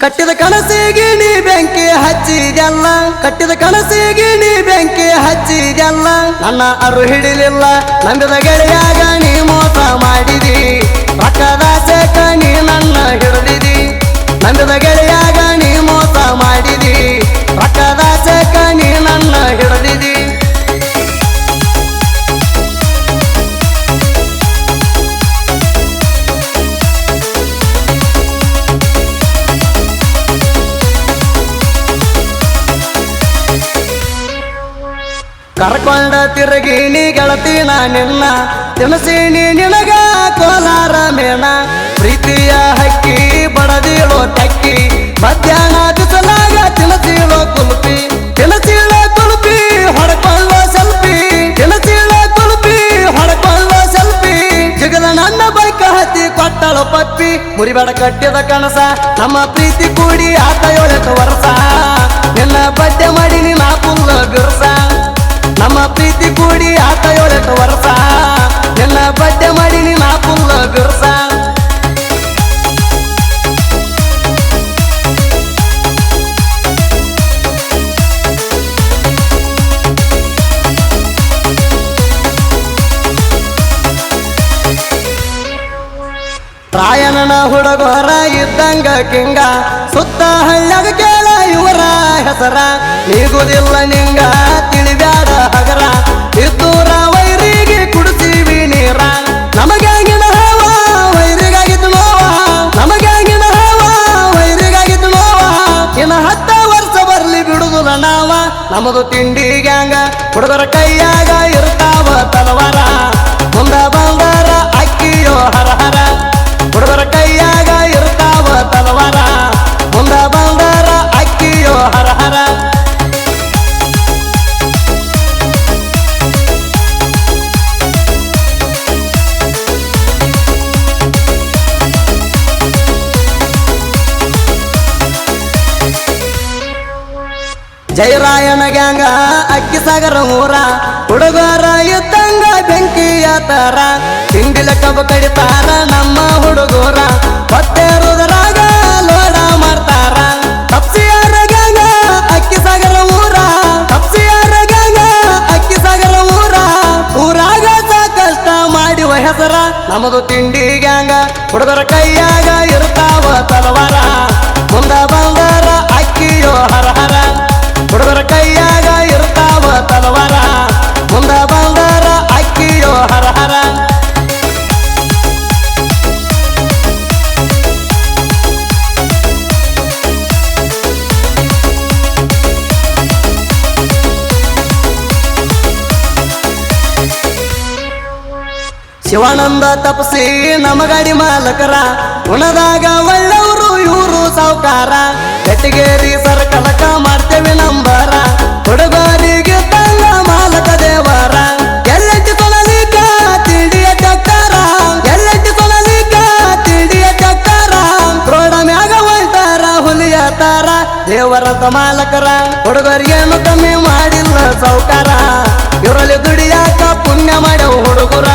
ಕಟ್ಟಿದ ಕನಸಿಗೆ ನೀ ಬೆಂಕಿ ಹಚ್ಚಿದೆಲ್ಲ ಕಟ್ಟಿದ ಕನಸಿಗೆ ನೀ ಬೆಂಕಿ ಹಚ್ಚಿದೆಲ್ಲ ನನ್ನ ಅರು ಹಿಡಿಲಿಲ್ಲ ನಂಬಿದ ಗೆಳೆಯಾಗ ನೀ ಮೋಸ ಮಾಡಿದಿ ರೊಕ್ಕದ ಸೆಕ ನೀ ನನ್ನ ಹಿಡಿದಿದಿ ನಂಬಿದ ಗೆಳೆಯಾಗ ನೀ ಮೋಸ ಮಾಡಿದಿ ರೊಕ್ಕದ ಸೆಕ ನೀ ನನ್ನ ಹಿಡಿದಿದಿ ಕರ್ಕೊಂಡ ತಿರುಗಿನಿ ಗೆಳತಿನ ನಿನ್ನ ತಿನಸೀನಿ ನಿನಗ ಕೋಲಾರ ಮೇಣ ಪ್ರೀತಿಯ ಹಕ್ಕಿ ಬಡದಿಳೋ ಟಕ್ಕಿ ಮಧ್ಯಾಹ್ನ ಬಿಸಲಾಗ ತಿನಸೀಳೋ ಕುಲ್ಪಿ ತಿನಸೀಳೋ ಕುಲ್ಪಿ ಹೊಡ್ಕೊಳ್ಳೋ ಸೆಲ್ಫಿ ತಿನಸೀಳೋ ಕುಲ್ಪಿ ಹೊಡ್ಕೊಳ್ಳೋ ಸೆಲ್ಫಿ ಜಗದ ನನ್ನ ಬೈಕ ಹತ್ತಿ ಕೊಟ್ಟಳು ಪಪ್ಪಿ ಮುರಿಬೇಡ ಕಟ್ಟಿದ ಕನಸ ನಮ್ಮ ಪ್ರೀತಿ ಕೂಡಿ ಆತ 7 ವರ್ಷ ನಿನ್ನ ಬಡ್ಡೆ ಮಾಡಿ ನಾ ಪುಲ್ಲ ಬಿರ್ಸ ನಮ್ಮ ಪ್ರೀತಿ ಕೂಡಿ ಆತ 7 ವರ್ಷ ನಿನ್ನ ಬಡ್ಡೆ ಮಾಡಿ ನಾ ಪುಲ್ಲ ಬಿರ್ಸ ರಾಯಣನ ಹುಡುಗರ ಇದ್ದಂಗ ಕಿಂಗ ಸುತ್ತ ಹಳ್ಳ್ಯಾಗ ಕೇಳ ಇವರ ಹೆಸರ ನೀಗುದಿಲ್ಲ ನಿಂಗ ತಿಳಿಬ್ಯಾಡ ಹಗರ ಇದ್ದೂರ ವೈರಿಗೆ ಕುಡಿಸೀವಿ ನೀರ ನಮಗಾಗಿನ ಹವ ವೈರಿಗಾಗಿದ್ದು ನೋವ ನಮಗಾಗಿನ ಹವ ವೈರಿಗಾಗಿದ್ದು ನೋವ ಇನ್ನ 10 ವರ್ಷ ಬರ್ಲಿ ಬಿಡುದಿಲ್ಲ ನಾವ ನಮದು ತಿಂಡಿ ಗ್ಯಾಂಗ ಹುಡುಗರ ಕೈಯಾಗ ಇರ್ತಾವ ತಲವಾರ ಮುಂದ ಬಂದಾರ ಅಕ್ಕಿಯೋ ಹರ ಹರ ಹುಡುಗರ ಕೈಯಾಗ ಇರ್ತಾವ ತಲವಾರ ಮುಂದ ಬಂದಾರ ಅಕ್ಕಿಯೋ ಹರ ಹರ ಜಯರಾಯನ ಗ್ಯಾಂಗ ಅಕ್ಕಿ ಸಾಗರ ಊರ ಹುಡುಗರ ಇದ್ದಂಗ ಬೆಂಕಿಯ ತರ ತಿಂಡಿಲ ಕಬ್ಬು ಕಡಿತಾರ ನಮ್ಮ ಹುಡುಗರ ಹೊತ್ತೇರುದರಾಗ ಲೋಡ ಮಾಡ್ತಾರ ತಪ್ಸಿಯಾರ ಗ್ಯಾಂಗ ಅಕ್ಕಿ ಸಾಗರ ಊರ ತಪ್ಸಿಯಾರ ಗ್ಯಾಂಗ ಅಕ್ಕಿ ಸಾಗರ ಊರಾಗ ಸಾಕಷ್ಟ ಮಾಡಿವ ಹೆಸರ ನಮದು ತಿಂಡಿ ಗ್ಯಾಂಗ ಹುಡುಗರ ಕೈಯಾಗ ಇರ್ತಾವ ತಲವಾರ ಮುಂದ ಬಂದಾರ ಅಕ್ಕಿಯೋ ಹರ ಹರ ಹುಡುಗರ ಕೈಯಾಗ ಇರ್ತಾವ ತಲವಾರ ಮುಂದ ಬಂದಾರ ಅಕ್ಕಿಯೋ ಹರ ಹರ ಶಿವಾನಂದ ತಪಸಿ ನಮಗಾಡಿ ಮಾಲಕರ ಉಣದಾಗ ಒಳ್ಳವರು ಇವರು ಸಾವುಕಾರ ಗಟ್ಟಿಗೇರಿ ಸರ್ಕಲಕ ಮಾಡ್ತೇವೆ ನಂಬರ ಹುಡುಗರಿಗೆ ತಂಗ ಮಾಲಕ ದೇವರ ಎಲ್ಲೆಟ್ಟಿ ಕೊನಲಿಕ ತಿಂಡಿಯ ಚಕ್ಕಾರ ಎಲ್ಲೆಟ್ಟಿ ಕೊನಲಿಕ ತಿಂಡಿಯ ಚಕ್ಕಾರ ರೋಡ ಮ್ಯಾಗ ಹೊಂಟಾರ ಹುಲಿಯ ತಾರ ದೇವರಂತ ಮಾಲಕರ ಹುಡುಗರಿಗೇನು ಕಮ್ಮಿ ಮಾಡಿಲ್ಲ ಸೌಕಾರ ಇವರಲ್ಲಿ ದುಡಿಯಾಕ ಪುಣ್ಯ ಮಾಡ್ಯವು ಹುಡುಗರ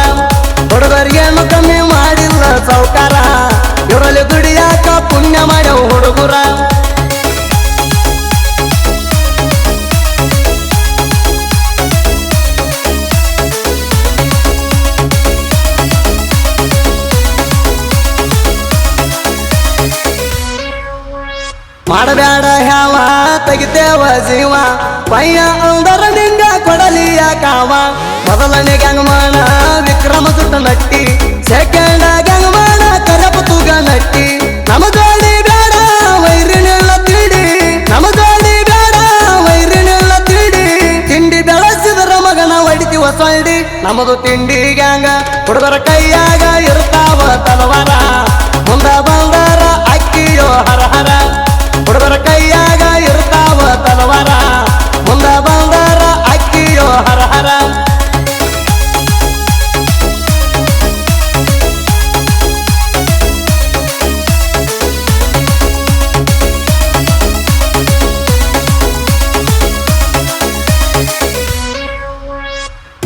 ಹುಡುಗರಿಗೇನು ಕಮ್ಮಿ ಮಾಡಿಲ್ಲ ಸೌಕಾರ ಇವರಲ್ಲಿ ದುಡಿಯಾಕ ಪುಣ್ಯ ಮಾಡ್ಯವು ಹುಡುಗರ ಮಾಡಬ್ಯಾಡ ಹ್ಯಾವ ತೆಗಿತೇವ ಜೀವ ಪಯ್ಯ ಅಂದರ ನಿಂಗ ಕೊಡಲಿಯ ಕಾವ ಮೊದಲನೇ ಗ್ಯಾಂಗಮಾನ ವಿಕ್ರಮ ದುಡ್ಡ ನಟ್ಟಿ ಸೆಕೆಂಡ್ ಗ್ಯಾಂಗಮಾನ ಕರಪತುಗ ನಟ್ಟಿ ನಮ್ಮ ಜೋಡಿ ಬೇಡ ವೈರಿನೆಲ್ಲ ತಿಡಿ ನಮ್ಮ ಜೋಡಿ ಬೇಡ ವೈರಿನೆಲ್ಲ ತಿಡಿ ತಿಂಡಿ ಬೆಳೆಸಿದರ ಮಗನ ಹೊಡಿತೀವ ಸೊಳ್ಳಿ ನಮದು ತಿಂಡಿ ಗ್ಯಾಂಗ ಹುಡುಗರ ಕೈಯಾಗ ಇರ್ತಾವ ತಲವಾರ ಮುಂದ ಬಂದಾರ ಅಕ್ಕಿಯೋ ಹರ ಹರ ಹುಡುಗರ ಕೈಯಾಗ ಇರ್ತಾವ ತಲವಾರ ಮುಂದ ಬಂದಾರ ಅಕ್ಕಿಯೋ ಹರ ಹರ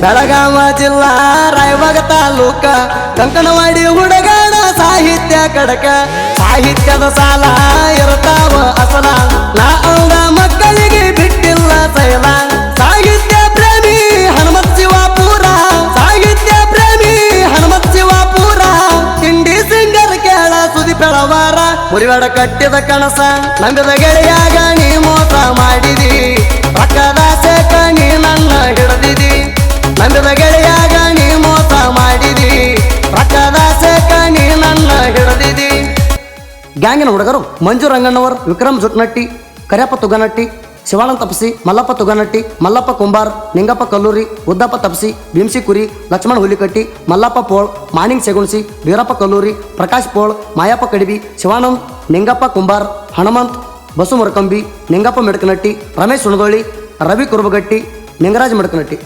ಬೆಳಗಾವ ಜಿಲ್ಲಾ ರಾಯಬಾಗ ತಾಲೂಕ ಕಂಕಣವಾಡಿ ಹುಡುಗಾಡ ಸಾಹಿತ್ಯ ಕಡಕ ಸಾಹಿತ್ಯದ ಸಾಲ ಇರ್ತಾವ ಅಸಲ ನಾ ಅಂದ ಮಕ್ಕಳಿಗೆ ಬಿಟ್ಟಿಲ್ಲ ಸೈಲ ಸಾಹಿತ್ಯ ಪ್ರೇಮಿ ಹನುಮತ್ ಶಿವಾಪುರ ಸಾಹಿತ್ಯ ಪ್ರೇಮಿ ಹನುಮತ್ ಶಿವಾಪುರ ತಿಂಡಿ ಸಿಂಗರ್ ಕೇಳ ಸುದಿ ಬೆಳವಾರ ಮುರಿವಾಡ ಕಟ್ಟಿದ ಕನಸ ನಂಬಿದ ಗೆಳೆಯಾಗ ನೀ ಮೋಸ ಮಾಡಿದಿ ರೊಕ್ಕದ ಸೇಕ ನೀ ನನ್ನ ಹಿಡಿದಿದಿ ನಂಬಿದ ಗೆಳೆಯಾಗ ನೀ ಮೋಸ ಮಾಡಿದಿ ರೊಕ್ಕದ ಸೇಕ ನೀ ನನ್ನ ಹಿಡಿದಿದಿ ಗ್ಯಾಂಗಿನ ಹುಡುಗರು ಮಂಜು ರಂಗಣ್ಣವರ್ ವಿಕ್ರಮ್ ಜುಟ್ನಟ್ಟಿ ಕರ್ಯಪ್ಪ ತುಗನಟ್ಟಿ ಶಿವಾನಂದ ತಪಸಿ ಮಲ್ಲಪ್ಪ ತುಗನಟ್ಟಿ ಮಲ್ಲಪ್ಪ ಕುಂಬಾರ್ ನಿಂಗಪ್ಪ ಕಲ್ಲೂರಿ ಉದ್ದಪ್ಪ ತಪಸಿ ಭೀಮ್ಸಿ ಕುರಿ ಲಕ್ಷ್ಮಣ್ ಹುಲಿಕಟ್ಟಿ ಮಲ್ಲಪ್ಪ ಪೋಳ್ ಮಾನಿಂಗ್ ಸೆಗುಣ್ಸಿ ವೀರಪ್ಪ ಕಲ್ಲೂರಿ ಪ್ರಕಾಶ್ ಪೋಳ್ ಮಾಯಪ್ಪ ಕಡಿಬಿ ಶಿವಾನಂದ್ ನಿಂಗಪ್ಪ ಕುಂಬಾರ್ ಹನುಮಂತ್ ಬಸು ಮುರಕಂಬಿ ನಿಂಗಪ್ಪ ಮೆಡಕನಟ್ಟಿ ರಮೇಶ್ ಸುಣದೋಳಿ ರವಿ ಕುರುಬಗಟ್ಟಿ ನಿಂಗರಾಜ್ ಮೆಡಕನಟ್ಟಿ